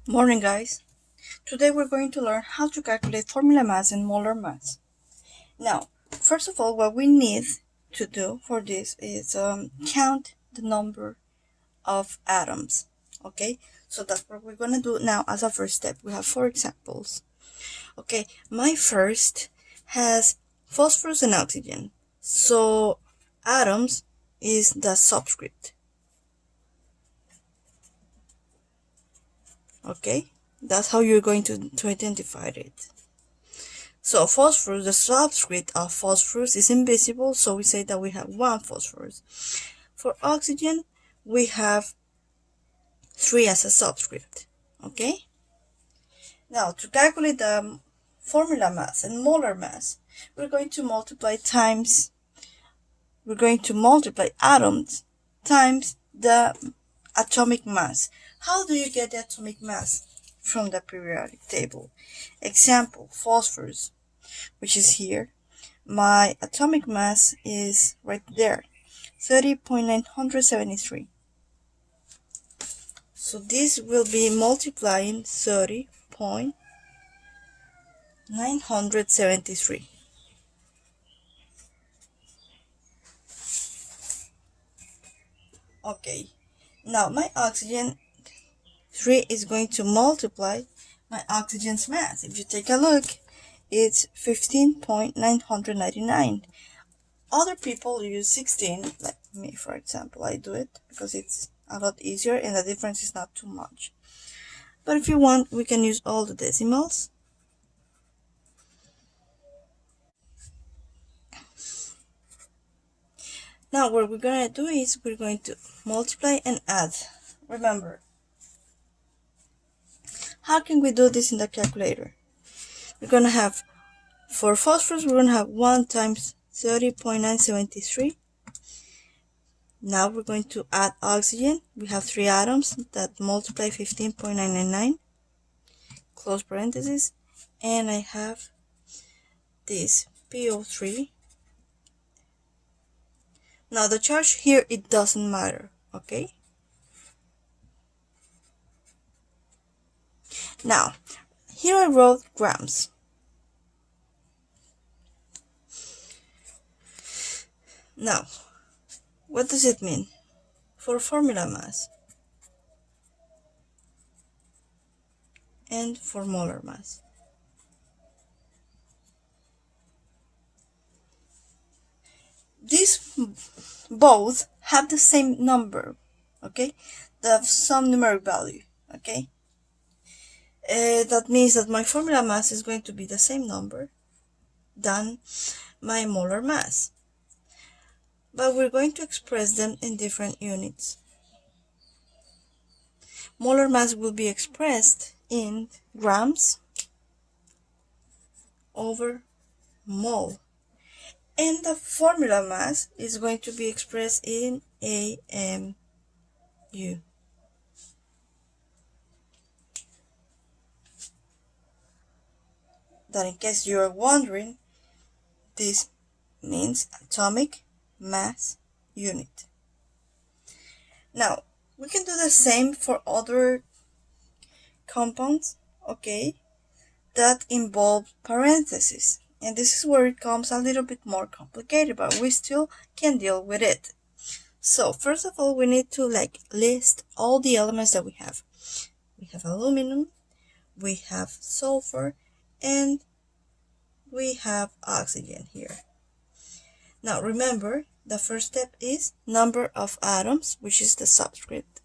Morning, guys. Today we're going to learn how to calculate formula mass and molar mass. Now, first of all, what we need to do for this is count the number of atoms. Okay, so that's what we're going to do now as a first step. We have 4 examples. Okay, my first has phosphorus and oxygen. So atoms is the subscript. Okay, that's how you're going to identify it. So phosphorus, the subscript of phosphorus is invisible, so we say that we have 1 phosphorus. For oxygen, we have 3 as a subscript. Okay? Now, to calculate the formula mass and molar mass, we're going to multiply atoms times the atomic mass. How do you get the atomic mass? From the periodic table. Example, phosphorus, which is here. My atomic mass is right there, 30.973. So this will be multiplying 30.973. Okay, now my oxygen 3 is going to multiply my oxygen's mass. If you take a look, it's 15.999. Other people use 16, like me for example. I do it because it's a lot easier and the difference is not too much. But if you want, we can use all the decimals. Now what we're going to do is we're going to multiply and add. Remember, how can we do this in the calculator? We're going to have, for phosphorus, we're going to have 1 times 30.973. Now we're going to add oxygen. We have 3 atoms that multiply 15.999. Close parentheses. And I have this PO3. Now the charge here, it doesn't matter, okay? Now, here I wrote grams. Now, what does it mean for formula mass and for molar mass? These both have the same number, okay? They have some numeric value, okay? That means that my formula mass is going to be the same number than my molar mass. But we're going to express them in different units. Molar mass will be expressed in grams over mole. And the formula mass is going to be expressed in AMU. That, in case you're wondering, this means atomic mass unit. Now, we can do the same for other compounds, okay, that involve parentheses. And this is where it comes a little bit more complicated, but we still can deal with it. So, first of all, we need to list all the elements that we have. We have aluminum, we have sulfur, and we have oxygen here. Now remember, the first step is number of atoms, which is the subscript.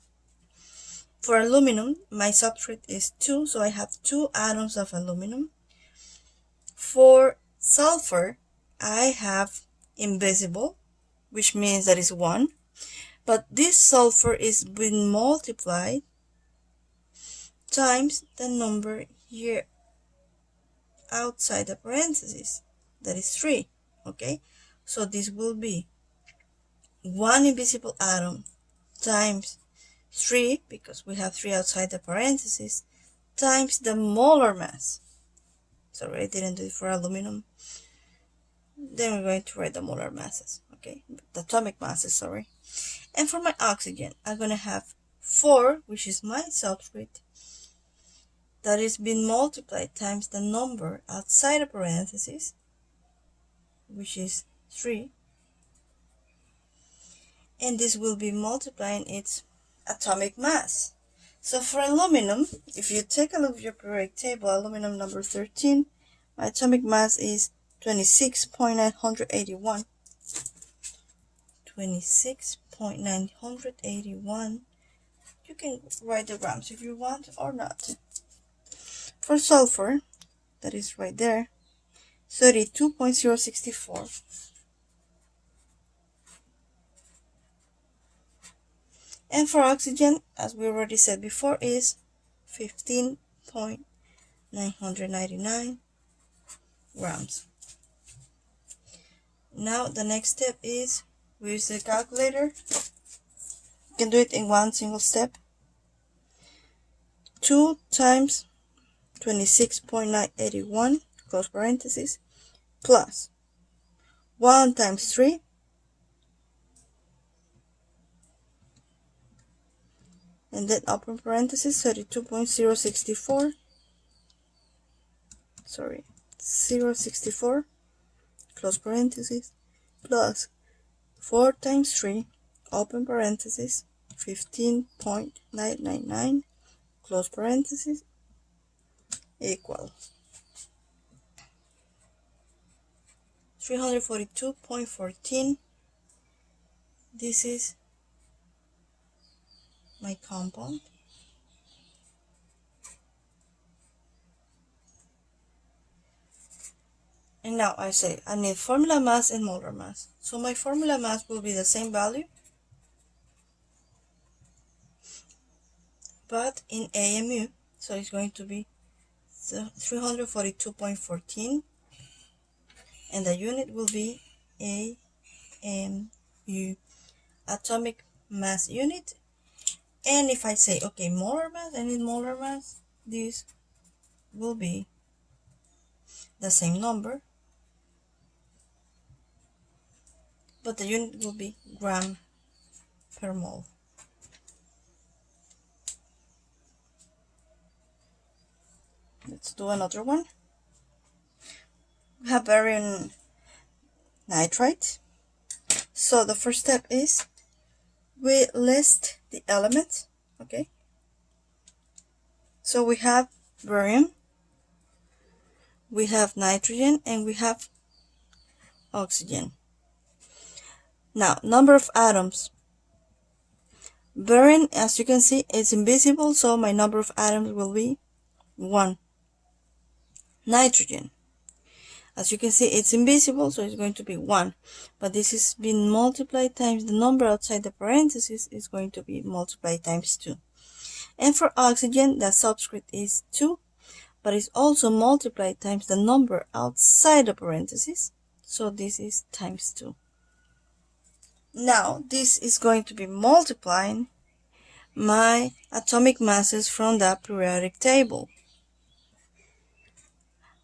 For aluminum, my subscript is 2, so I have 2 atoms of aluminum. For sulfur, I have invisible, which means that is 1. But this sulfur is being multiplied times the number here outside the parentheses, that is 3, okay? So this will be 1 invisible atom times 3, because we have 3 outside the parentheses, times the molar mass. Sorry, I didn't do it for aluminum. Then we're going to write the molar masses, okay? The atomic masses, sorry. And for my oxygen, I'm going to have 4, which is my subscript, that is being multiplied times the number outside the parentheses, which is 3, and this will be multiplying its atomic mass. So for aluminum, if you take a look at your periodic table, aluminum number 13, my atomic mass is 26.981. 26.981. You can write the grams if you want or not. For sulfur, that is right there, 32.064. And for oxygen, as we already said before, is 15.999 grams. Now the next step is we use the calculator. You can do it in one single step. 2 times 26.981 close parentheses plus 1 times 3 and then open parentheses 32.064 064 close parentheses plus 4 times 3 open parentheses 15.999 close parentheses equal 342.14. This is my compound. And now I say I need formula mass and molar mass. So my formula mass will be the same value, but in AMU. So it's going to be 342.14, and the unit will be AMU, atomic mass unit. And if I say, okay, molar mass, I need molar mass, this will be the same number, but the unit will be gram per mole. Let's do another one. We have barium nitride. So the first step is we list the elements, okay? So we have barium, we have nitrogen, and we have oxygen. Now, number of atoms. Barium, as you can see, is invisible, so my number of atoms will be 1. Nitrogen, as you can see, it's invisible, so it's going to be 1. But this is being multiplied times the number outside the parentheses is going to be multiplied times 2. And for oxygen, the subscript is 2, but it's also multiplied times the number outside the parentheses, so this is times 2. Now, this is going to be multiplying my atomic masses from the periodic table.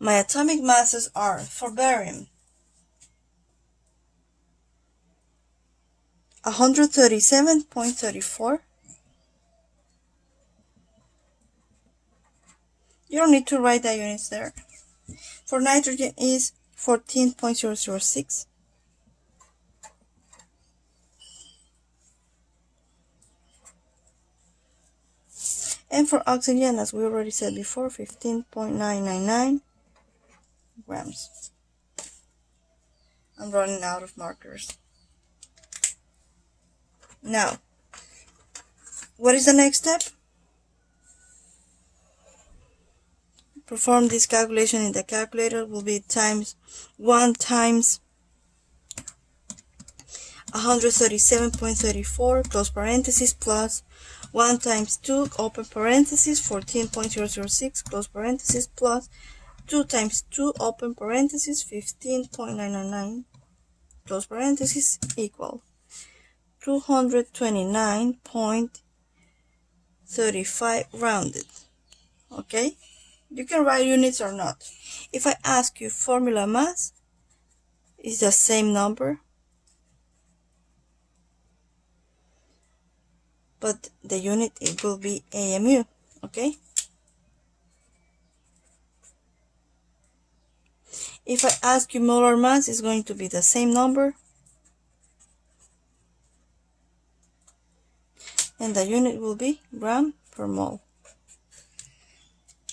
My atomic masses are, for barium, 137.34. You don't need to write the units there. For nitrogen is 14.006. And for oxygen, as we already said before, 15.999 grams. I'm running out of markers. Now, what is the next step? Perform this calculation in the calculator. Will be times 1 times 137.34 close parentheses plus 1 times 2 open parentheses 14.006 close parentheses plus 2 times 2 open parentheses 15.999 close parentheses equal 229.35 rounded. Okay, you can write units or not. If I ask you formula mass, is the same number, but the unit it will be AMU. Okay, If I ask you molar mass, it's going to be the same number, and the unit will be gram per mole.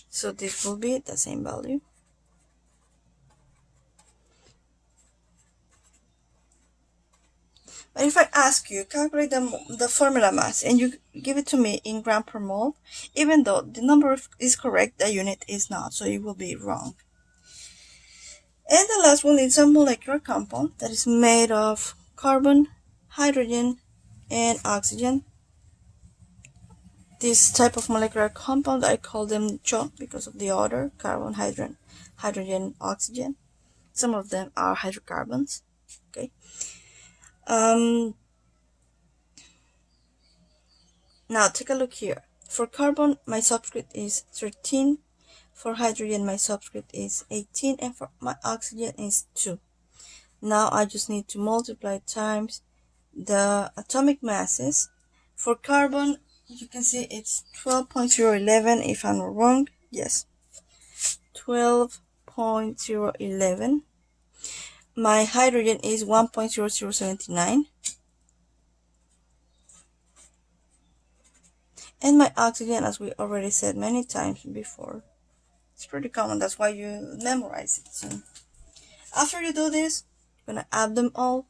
So this will be the same value. But if I ask you calculate the formula mass and you give it to me in gram per mole, even though the number is correct, the unit is not, so it will be wrong. And the last one is a molecular compound that is made of carbon, hydrogen, and oxygen. This type of molecular compound, I call them CHO because of the order: carbon, hydrogen, oxygen. Some of them are hydrocarbons. Okay. Now take a look here. For carbon, my subscript is 13. For hydrogen, my subscript is 18, and for my oxygen is 2. Now I just need to multiply times the atomic masses. For carbon, you can see it's 12.011, if I'm not wrong. Yes, 12.011. My hydrogen is 1.0079. And my oxygen, as we already said many times before, it's pretty common, that's why you memorize it. So after you do this, you're gonna add them all.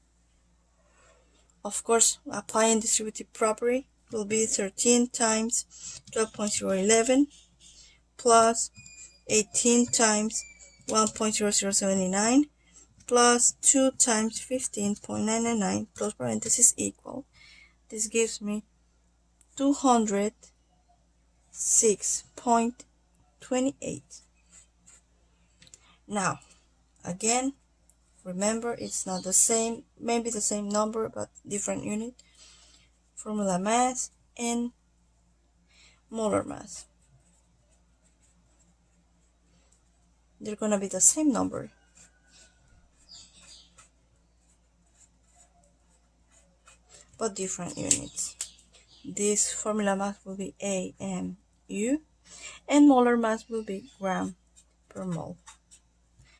Of course, applying distributive property will be 13 times 12.011 plus 18 times 1.0079 plus 2 times 15.999 close parenthesis equal. This gives me 206.28. Now, again, remember, it's not the same, maybe the same number, but different unit. Formula mass and molar mass. They're gonna be the same number, but different units. This formula mass will be AMU, and molar mass will be gram per mole.